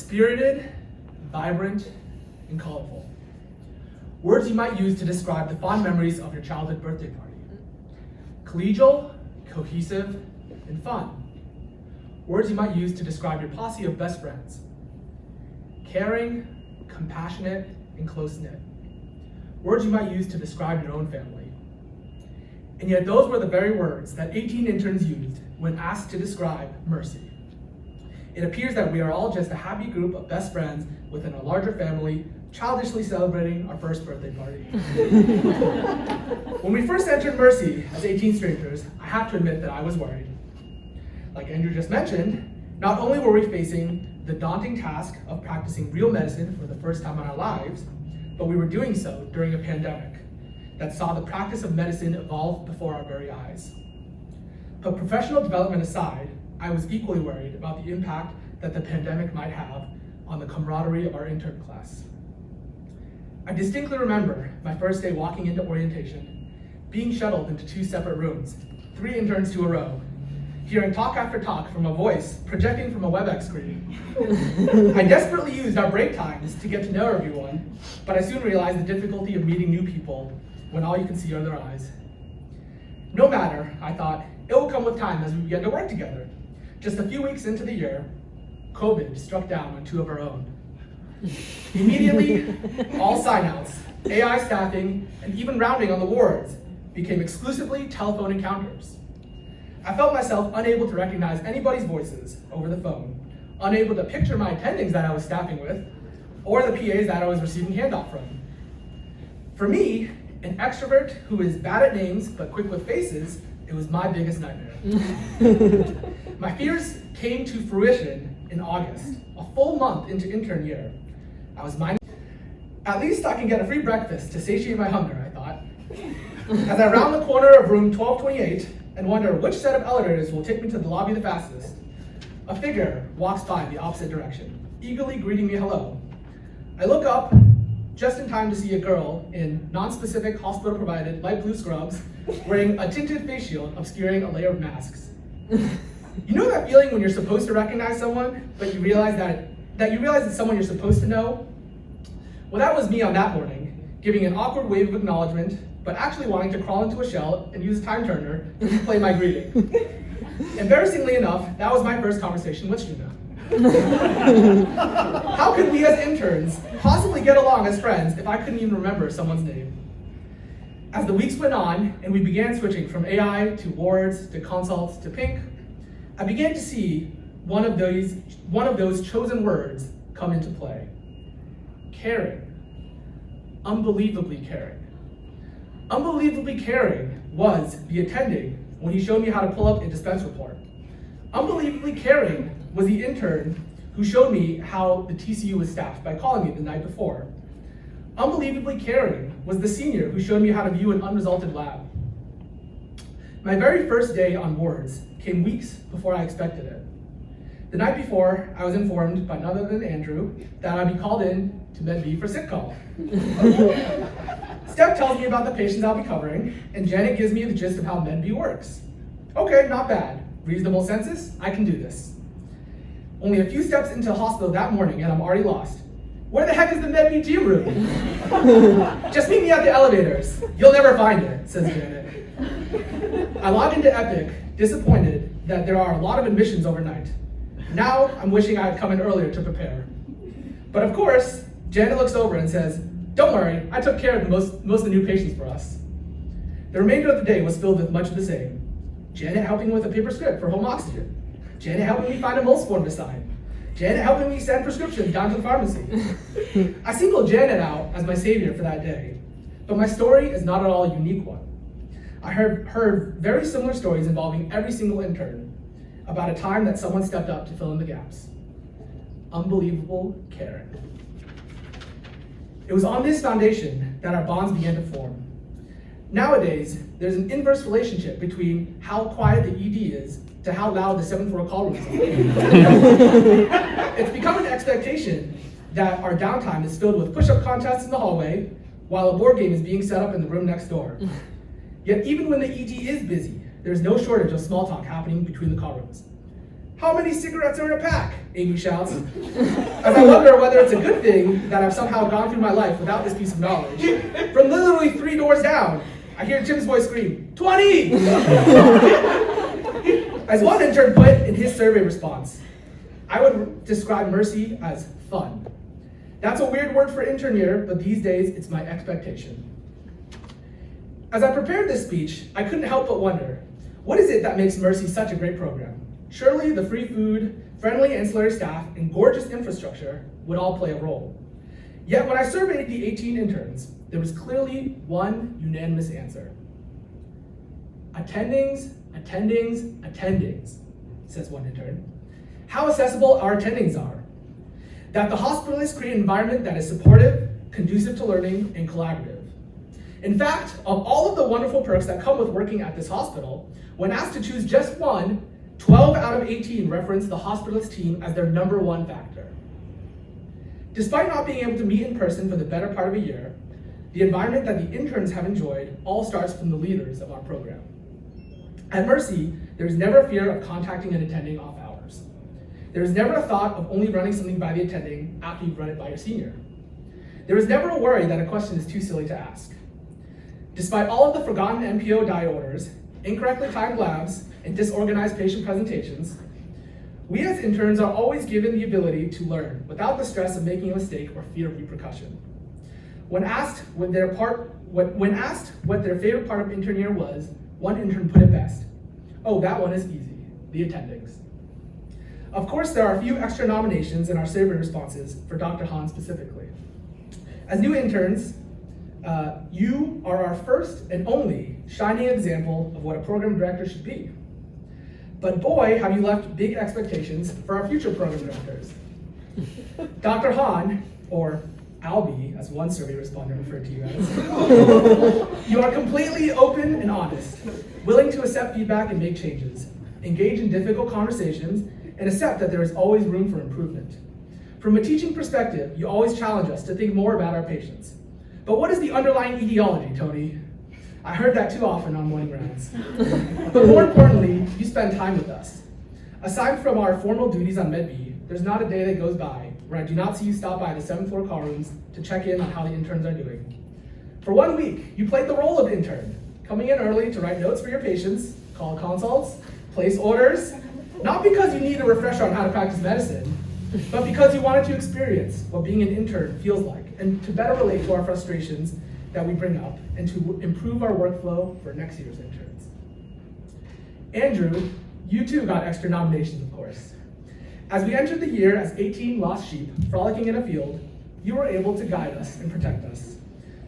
spirited, vibrant, and colorful. Words you might use to describe the fond memories of your childhood birthday party. Collegial, cohesive, and fun. Words you might use to describe your posse of best friends. Caring, compassionate, and close-knit. Words you might use to describe your own family. And yet those were the very words that 18 interns used when asked to describe Mercy. It appears that we are all just a happy group of best friends within a larger family, childishly celebrating our first birthday party. When we first entered Mercy as 18 strangers, I have to admit that I was worried. Like Andrew just mentioned, not only were we facing the daunting task of practicing real medicine for the first time in our lives, but we were doing so during a pandemic that saw the practice of medicine evolve before our very eyes. But professional development aside, I was equally worried about the impact that the pandemic might have on the camaraderie of our intern class. I distinctly remember my first day walking into orientation, being shuttled into 2 separate rooms, 3 interns to a row, hearing talk after talk from a voice projecting from a WebEx screen. I desperately used our break times to get to know everyone, but I soon realized the difficulty of meeting new people when all you can see are their eyes. No matter, I thought, it will come with time as we begin to work together. Just a few weeks into the year, COVID struck down on 2 of our own. Immediately, all sign-outs, AI staffing, and even rounding on the wards became exclusively telephone encounters. I felt myself unable to recognize anybody's voices over the phone, unable to picture my attendings that I was staffing with, or the PAs that I was receiving handoff from. For me, an extrovert who is bad at names but quick with faces, it was my biggest nightmare. My fears came to fruition in August, a full month into intern year. I was minding, at least I can get a free breakfast to satiate my hunger, I thought. As I round the corner of room 1228 and wonder which set of elevators will take me to the lobby the fastest, a figure walks by the opposite direction, eagerly greeting me hello. I look up just in time to see a girl in non-specific hospital-provided light blue scrubs wearing a tinted face shield obscuring a layer of masks. You know that feeling when you're supposed to recognize someone, but you realize that it's someone you're supposed to know? Well, that was me on that morning, giving an awkward wave of acknowledgement, but actually wanting to crawl into a shell and use a time turner to replay my greeting. Embarrassingly enough, that was my first conversation with Shuna. How could we as interns possibly get along as friends if I couldn't even remember someone's name? As the weeks went on and we began switching from AI to wards to consults to pink, I began to see one of those chosen words come into play. Caring. Unbelievably caring. Unbelievably caring was the attending when he showed me how to pull up a dispense report. Unbelievably caring was the intern who showed me how the TCU was staffed by calling me the night before. Unbelievably caring was the senior who showed me how to view an unresulted lab. My very first day on wards came weeks before I expected it. The night before, I was informed by none other than Andrew that I'd be called in to Med B for sick call. Steph tells me about the patients I'll be covering, and Janet gives me the gist of how Med B works. Okay, not bad. Reasonable census, I can do this. Only a few steps into the hospital that morning and I'm already lost. Where the heck is the Med B team room? Just meet me at the elevators. You'll never find it, says Janet. I log into Epic, disappointed that there are a lot of admissions overnight. Now I'm wishing I had come in earlier to prepare. But of course, Janet looks over and says, "Don't worry, I took care of most of the new patients for us." The remainder of the day was filled with much of the same. Janet helping with a paper script for home oxygen. Janet helping me find a MOLS form to sign. Janet helping me send prescriptions down to the pharmacy. I singled Janet out as my savior for that day, but my story is not at all a unique one. I heard very similar stories involving every single intern about a time that someone stepped up to fill in the gaps. Unbelievable caring. It was on this foundation that our bonds began to form. Nowadays, there's an inverse relationship between how quiet the ED is to how loud the 7th floor call rooms are. It's become an expectation that our downtime is filled with push-up contests in the hallway while a board game is being set up in the room next door. Yet even when the ED is busy, there's no shortage of small talk happening between the call rooms. How many cigarettes are in a pack? Amy shouts. As I wonder whether it's a good thing that I've somehow gone through my life without this piece of knowledge. From literally 3 doors down, I hear Jim's voice scream, 20! As one intern put in his survey response, I would describe Mercy as fun. That's a weird word for intern year, but these days it's my expectation. As I prepared this speech, I couldn't help but wonder, what is it that makes Mercy such a great program? Surely the free food, friendly ancillary staff, and gorgeous infrastructure would all play a role. Yet when I surveyed the 18 interns, there was clearly one unanimous answer. Attendings, says one intern. How accessible our attendings are. That the hospitalists create an environment that is supportive, conducive to learning, and collaborative. In fact, of all of the wonderful perks that come with working at this hospital, when asked to choose just one, 12 out of 18 referenced the hospitalist team as their #1 factor. Despite not being able to meet in person for the better part of a year, the environment that the interns have enjoyed all starts from the leaders of our program. At Mercy, there is never a fear of contacting an attending off hours. There is never a thought of only running something by the attending after you've run it by your senior. There is never a worry that a question is too silly to ask. Despite all of the forgotten NPO diet orders, incorrectly timed labs, and disorganized patient presentations, we as interns are always given the ability to learn without the stress of making a mistake or fear of repercussion. When asked what their favorite part of intern year was, one intern put it best. Oh, that one is easy, the attendings. Of course, there are a few extra nominations in our survey responses for Dr. Hahn specifically. As new interns, you are our first and only shining example of what a program director should be. But boy, have you left big expectations for our future program directors. Dr. Hahn, or Albie, as one survey respondent referred to you as, you are completely open and honest, willing to accept feedback and make changes, engage in difficult conversations, and accept that there is always room for improvement. From a teaching perspective, you always challenge us to think more about our patients. But what is the underlying ideology, Tony? I heard that too often on morning rounds. But more importantly, you spend time with us. Aside from our formal duties on MedB, there's not a day that goes by where I do not see you stop by the 7th floor call rooms to check in on how the interns are doing. For 1 week, you played the role of intern, coming in early to write notes for your patients, call consults, place orders, not because you need a refresher on how to practice medicine, but because you wanted to experience what being an intern feels like and to better relate to our frustrations that we bring up and to improve our workflow for next year's interns. Andrew, you too got extra nominations, of course. As we entered the year as 18 lost sheep frolicking in a field, you were able to guide us and protect us.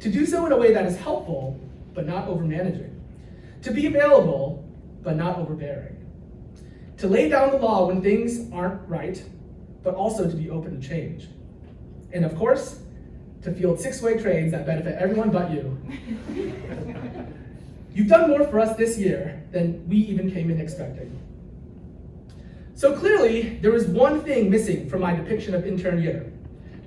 To do so in a way that is helpful, but not overmanaging. To be available, but not overbearing. To lay down the law when things aren't right, but also to be open to change. And of course, to field 6-way trades that benefit everyone but you. You've done more for us this year than we even came in expecting. So clearly, there is one thing missing from my depiction of intern year.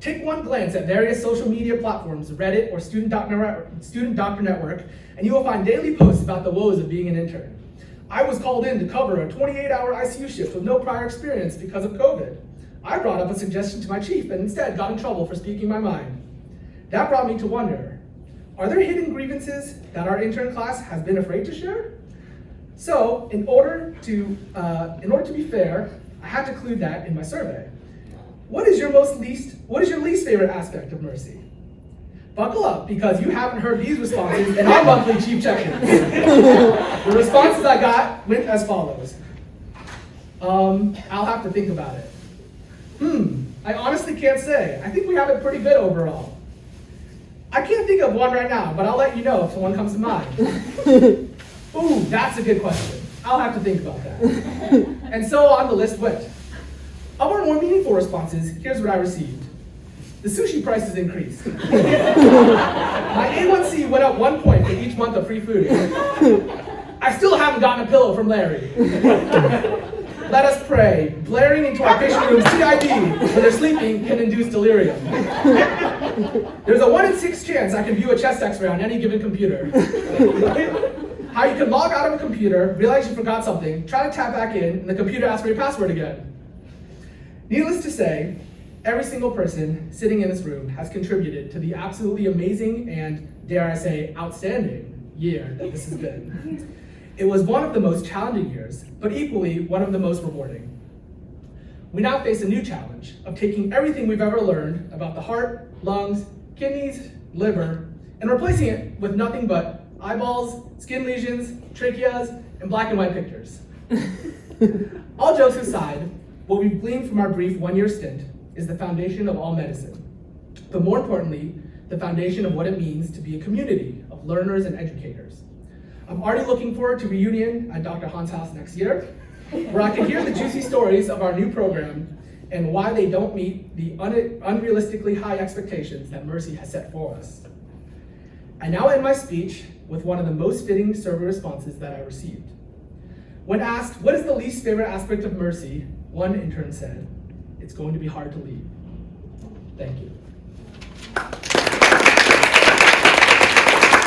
Take one glance at various social media platforms, Reddit or Student Doctor Network, and you will find daily posts about the woes of being an intern. I was called in to cover a 28-hour ICU shift with no prior experience because of COVID. I brought up a suggestion to my chief and instead got in trouble for speaking my mind. That brought me to wonder, are there hidden grievances that our intern class has been afraid to share? So, in order to be fair, I had to include that in my survey. What is your least favorite aspect of Mercy? Buckle up, because you haven't heard these responses in our monthly chief check-ins. The responses I got went as follows. I'll have to think about it. I honestly can't say. I think we have it pretty good overall. I can't think of one right now, but I'll let you know if one comes to mind. Ooh, that's a good question. I'll have to think about that. And so on the list went. Of our more meaningful responses, here's what I received. The sushi prices increased. My A1C went up 1 point for each month of free food. I still haven't gotten a pillow from Larry. Let us pray. Blaring into our patient room CID when they're sleeping can induce delirium. There's a 1 in 6 chance I can view a chest x-ray on any given computer. How you can log out of a computer, realize you forgot something, try to tap back in, and the computer asks for your password again. Needless to say, every single person sitting in this room has contributed to the absolutely amazing and, dare I say, outstanding year that this has been. It was one of the most challenging years, but equally one of the most rewarding. We now face a new challenge of taking everything we've ever learned about the heart, lungs, kidneys, liver, and replacing it with nothing but eyeballs, skin lesions, tracheas, and black and white pictures. All jokes aside, what we've gleaned from our brief one-year stint is the foundation of all medicine, but more importantly, the foundation of what it means to be a community of learners and educators. I'm already looking forward to reunion at Dr. Han's house next year, where I can hear the juicy stories of our new program and why they don't meet the unrealistically high expectations that Mercy has set for us. I now end my speech with one of the most fitting survey responses that I received. When asked, what is the least favorite aspect of Mercy, one intern said, "It's going to be hard to leave." Thank you.